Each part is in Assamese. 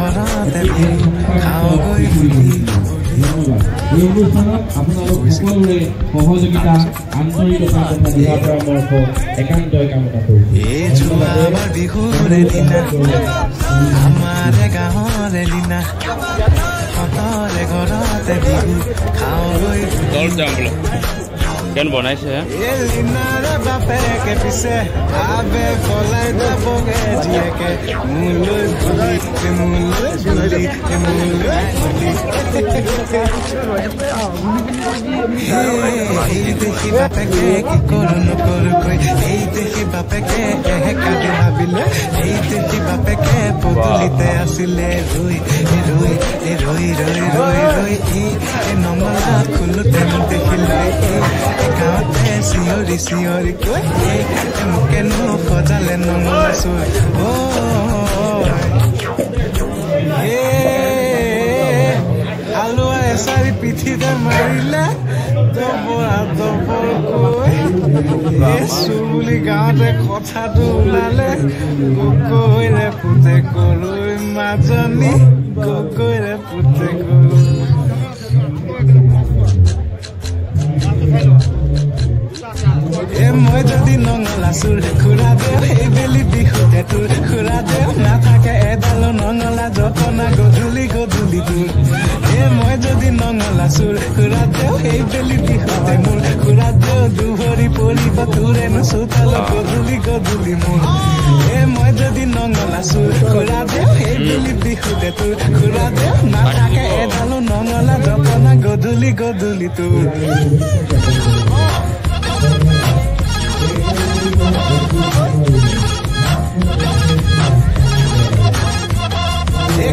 ঘৰতে খাওঁ গৈ বুলি এই অনুষ্ঠানত আপোনালোক সকলোৰে সহযোগিতা আন্তৰিকতা তথা দিহা পৰামৰ্শ একান্তই কামনা কৰিছোঁ। এই যোৱাবাৰ বিহুৰে দিনা আমাৰে গাঁৱৰে দিনা সতৰে ঘৰতে বিহু খাওঁ গৈ কেন বনাইছে এলিনাৰে বাপেকে পিছে আবে পলাই যাবগে জীয়েকে মোলৈ বুলি এই দেখি বাপেকে কি কৰো নকৰোকৈ এই দেখি বাপেকে কাটি ভাবিলে এই দেখি বাপেকে পদূলিতে আছিলে ৰৈ ৰৈ ৰৈ ৰৈ ৰৈ ৰৈ এই নঙলা খোলোতে মোক দেখিলে গাঁৱতে চিঞৰি চিঞৰি কৈ মোকেনো সজালে নঙলা চুৰ আলুৱা এচাৰি পিঠিতে মাৰিলে দবৰা দবৰকৈ চুৰ বুলি গাঁৱতে কথাটো ওলালে গগৈৰে পুতে গৰুৰ মাজনী গগৈৰে পুতে গৰু মই যদি নঙলা চুৰ খুৰা দেও এই বেলি বিহুতে তোৰ খুৰা দেও নাথাকে এডালো নঙলা জপনা গধূলি গধূলি তোৰ মই যদি নঙলা চুৰ খুৰা দেও এই বেলি বিহুতে মোৰ খুৰা দেও দুভৰি পৰিব তোৰেনো চোতাল গধূলি গধূলি মোৰ মই যদি নঙলা চুৰ খুৰা দেও এই বেলি বিহুতে তোৰ খুৰা দেও নাথাকে এডালো নঙলা জপনা গধূলি গধূলি তোৰ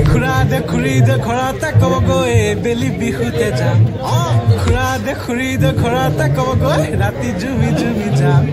খুৰা দে খুৰী দে ঘৰতে ক'ব গৈ বেলি বিহুতে যাম খুৰা দে খুৰী দে ঘৰতে ক'ব গৈ ৰাতি জুমি জুমি যাম